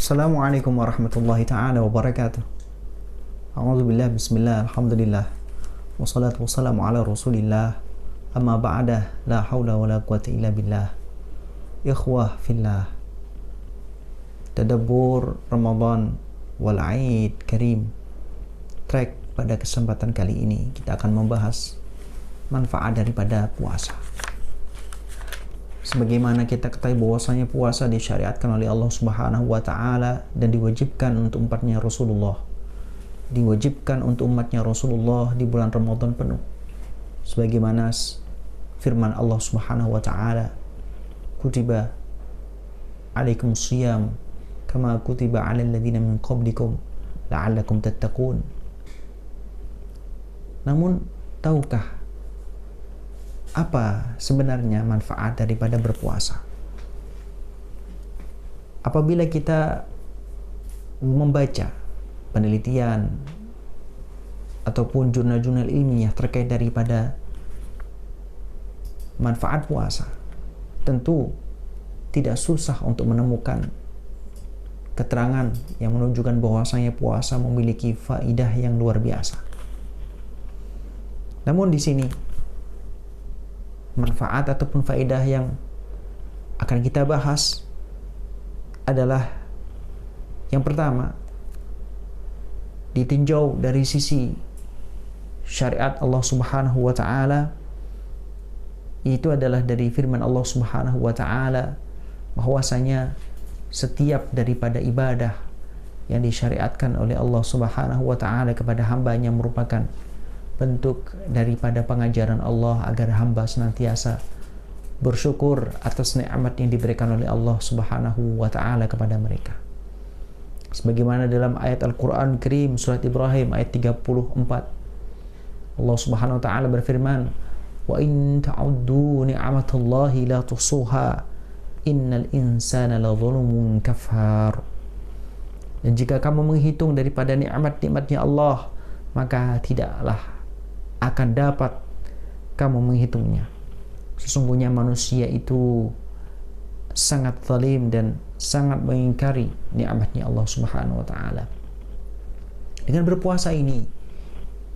Assalamualaikum warahmatullahi ta'ala wabarakatuh. A'udzubillah, bismillah, alhamdulillah. Wassalatu wassalamu ala rasulillah. Amma ba'dah, la hawla wa la quwata illa billah. Ikhwah fillah. Tadabbur Ramadan wal Aid Karim. Track pada kesempatan kali ini kita akan membahas manfaat daripada puasa. Sebagaimana kita ketahui bahwasanya puasa disyariatkan oleh Allah Subhanahu wa taala dan diwajibkan untuk umatnya Rasulullah. Diwajibkan untuk umatnya Rasulullah di bulan Ramadan penuh. Sebagaimana firman Allah Subhanahu wa taala, "Kutiba alaikumus shiyam kama kutiba 'alal ladzina min qablikum la'allakum tattaqun." Namun, tahukah apa sebenarnya manfaat daripada berpuasa? Apabila kita membaca penelitian ataupun jurnal-jurnal ilmiah terkait daripada manfaat puasa, tentu tidak susah untuk menemukan keterangan yang menunjukkan bahwasanya puasa memiliki faidah yang luar biasa. Namun di sini manfaat ataupun faedah yang akan kita bahas adalah yang pertama, ditinjau dari sisi syariat Allah Subhanahu wa taala, itu adalah dari firman Allah Subhanahu wa taala bahwasanya setiap daripada ibadah yang disyariatkan oleh Allah Subhanahu wa taala kepada hambanya merupakan bentuk daripada pengajaran Allah agar hamba senantiasa bersyukur atas nikmat yang diberikan oleh Allah Subhanahu wa taala kepada mereka. Sebagaimana dalam ayat Al-Qur'an Karim surat Ibrahim ayat 34, Allah Subhanahu wa taala berfirman, "Wa in ta'uddu ni'matallahi la tuhsuha innal insana ladzalumun kafar." Dan jika kamu menghitung daripada nikmat-nikmatnya Allah, maka tidaklah akan dapat kamu menghitungnya. Sesungguhnya manusia itu sangat zalim dan sangat mengingkari nikmatnya Allah Subhanahu wa taala. Dengan berpuasa ini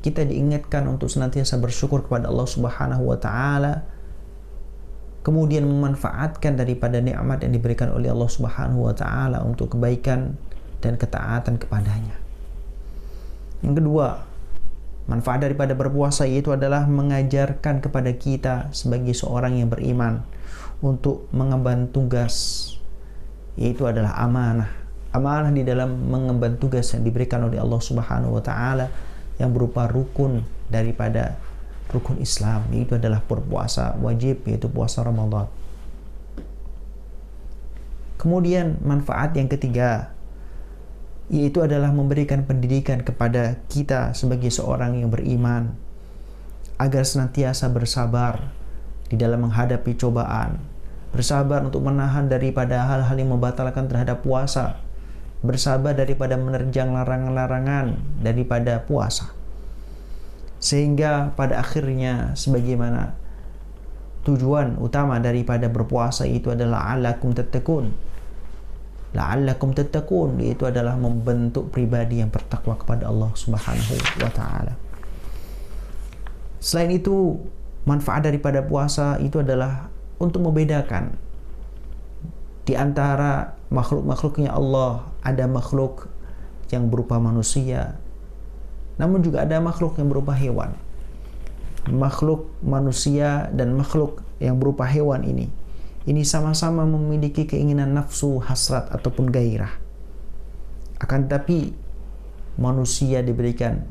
kita diingatkan untuk senantiasa bersyukur kepada Allah Subhanahu wa taala, kemudian memanfaatkan daripada nikmat yang diberikan oleh Allah Subhanahu wa taala untuk kebaikan dan ketaatan kepadanya. Yang kedua, manfaat daripada berpuasa itu adalah mengajarkan kepada kita sebagai seorang yang beriman untuk mengemban tugas, yaitu adalah amanah. Amanah di dalam mengemban tugas yang diberikan oleh Allah Subhanahu wa taala yang berupa rukun daripada rukun Islam, yaitu adalah berpuasa wajib, yaitu puasa Ramadan. Kemudian manfaat yang ketiga yaitu adalah memberikan pendidikan kepada kita sebagai seorang yang beriman agar senantiasa bersabar di dalam menghadapi cobaan, bersabar untuk menahan daripada hal-hal yang membatalkan terhadap puasa, bersabar daripada menerjang larangan-larangan daripada puasa, sehingga pada akhirnya sebagaimana tujuan utama daripada berpuasa itu adalah la'allakum tattaqun, la'allakum tattaqun, yaitu adalah membentuk pribadi yang bertakwa kepada Allah Subhanahu wa taala. Selain itu, manfaat daripada puasa itu adalah untuk membedakan di antara makhluk-makhluknya Allah. Ada makhluk yang berupa manusia, namun juga ada makhluk yang berupa hewan. Makhluk manusia dan makhluk yang berupa hewan ini sama-sama memiliki keinginan nafsu, hasrat ataupun gairah. Akan tetapi manusia diberikan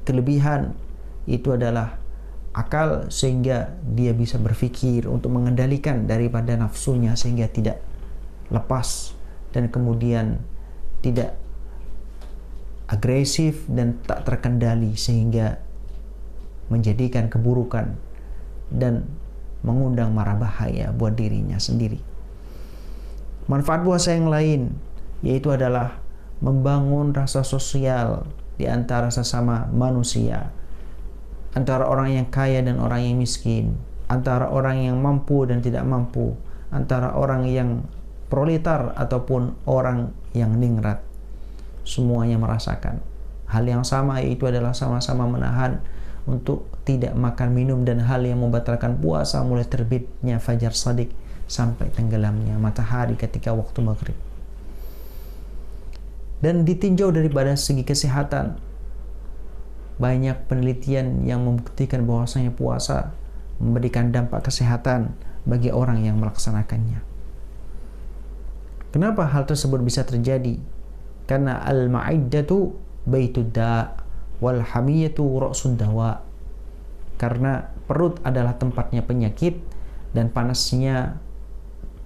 kelebihan, itu adalah akal, sehingga dia bisa berpikir untuk mengendalikan daripada nafsunya sehingga tidak lepas dan kemudian tidak agresif dan tak terkendali sehingga menjadikan keburukan dan mengundang mara bahaya buat dirinya sendiri. Manfaat puasa yang lain yaitu adalah membangun rasa sosial di antara sesama manusia, antara orang yang kaya dan orang yang miskin, antara orang yang mampu dan tidak mampu, antara orang yang proletar ataupun orang yang ningrat, semuanya merasakan hal yang sama, yaitu adalah sama-sama menahan untuk tidak makan minum dan hal yang membatalkan puasa mulai terbitnya fajar shadiq sampai tenggelamnya matahari ketika waktu maghrib. Dan ditinjau daripada segi kesehatan, banyak penelitian yang membuktikan bahwasanya puasa memberikan dampak kesehatan bagi orang yang melaksanakannya. Kenapa hal tersebut bisa terjadi? Karena al-ma'iddatu baitud da' wal hamiyatu ra'sud dawa. Karena perut adalah tempatnya penyakit, dan panasnya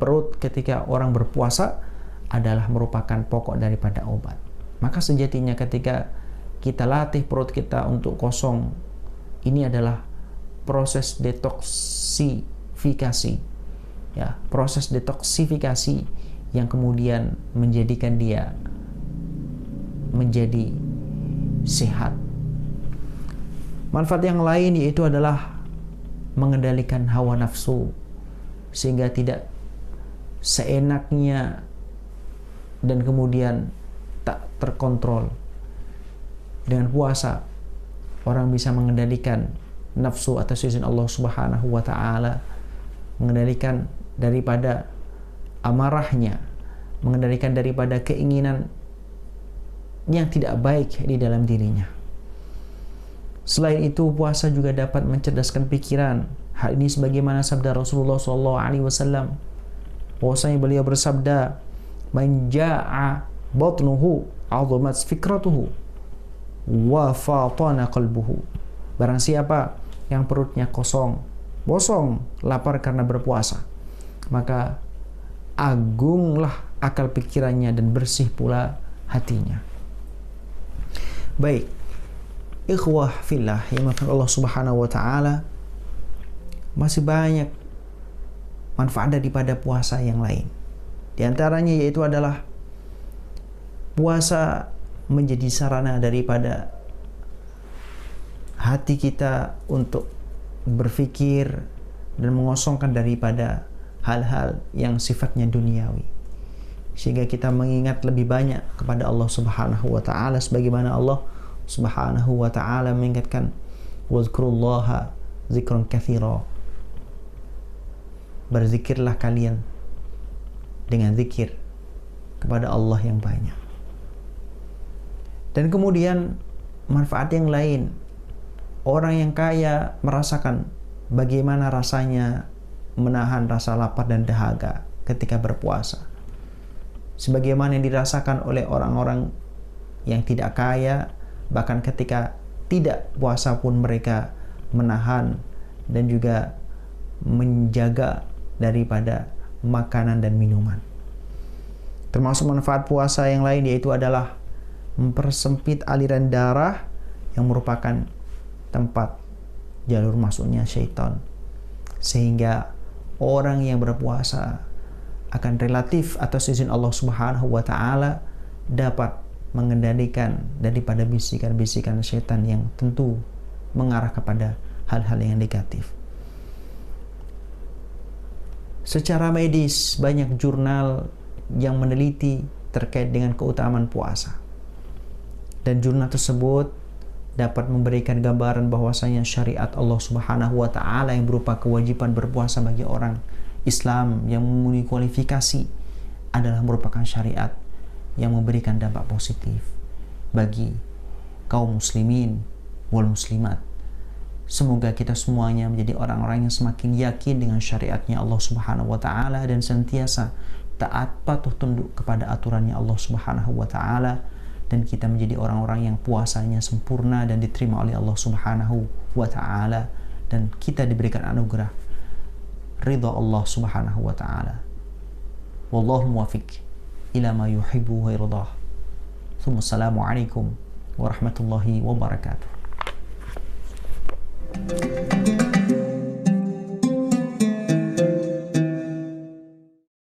perut ketika orang berpuasa adalah merupakan pokok daripada obat. Maka sejatinya ketika kita latih perut kita untuk kosong, ini adalah proses detoksifikasi, ya, proses detoksifikasi yang kemudian menjadikan dia menjadi sehat. Manfaat yang lain yaitu adalah mengendalikan hawa nafsu, sehingga tidak seenaknya dan kemudian tak terkontrol. Dengan puasa orang bisa mengendalikan nafsu atas izin Allah Subhanahu wa taala, mengendalikan daripada amarahnya, mengendalikan daripada keinginan yang tidak baik di dalam dirinya. Selain itu, puasa juga dapat mencerdaskan pikiran. Hal ini sebagaimana sabda Rasulullah SAW, bahwasanya beliau bersabda, "Man jaa'a batnuhu 'azamat fikratuhu wa fatana qalbuhu." Barang siapa yang perutnya kosong, lapar karena berpuasa, maka agunglah akal pikirannya dan bersih pula hatinya. Baik, ikhwah fillah yang dimuliakan Allah Subhanahu wa taala, masih banyak manfaat daripada puasa yang lain. Di antaranya yaitu adalah puasa menjadi sarana daripada hati kita untuk berfikir dan mengosongkan daripada hal-hal yang sifatnya duniawi, sehingga kita mengingat lebih banyak kepada Allah Subhanahu wa taala, sebagaimana Allah Subhanahu wa taala mengingatkan, "Wazkurullaha dzikran katsira." Berzikirlah kalian dengan zikir kepada Allah yang banyak. Dan kemudian manfaat yang lain, orang yang kaya merasakan bagaimana rasanya menahan rasa lapar dan dahaga ketika berpuasa, sebagaimana yang dirasakan oleh orang-orang yang tidak kaya. Bahkan ketika tidak puasa pun mereka menahan dan juga menjaga daripada makanan dan minuman. Termasuk manfaat puasa yang lain yaitu adalah mempersempit aliran darah yang merupakan tempat jalur masuknya syaitan, sehingga orang yang berpuasa akan relatif atas izin Allah Subhanahu wa taala dapat mengendalikan daripada bisikan-bisikan syaitan yang tentu mengarah kepada hal-hal yang negatif. Secara medis, banyak jurnal yang meneliti terkait dengan keutamaan puasa, dan jurnal tersebut dapat memberikan gambaran bahwasanya syariat Allah Subhanahu wa taala yang berupa kewajiban berpuasa bagi orang Islam yang memenuhi kualifikasi adalah merupakan syariat yang memberikan dampak positif bagi kaum muslimin wal muslimat. Semoga kita semuanya menjadi orang-orang yang semakin yakin dengan syariatnya Allah Subhanahu wa taala dan senantiasa taat patuh tunduk kepada aturannya Allah Subhanahu wa taala, dan kita menjadi orang-orang yang puasanya sempurna dan diterima oleh Allah Subhanahu wa taala, dan kita diberikan anugerah ridha Allah Subhanahu wa taala. Wallahu muwaffiq ila ma yuhibbu wa yardah. Assalamualaikum warahmatullahi wabarakatuh.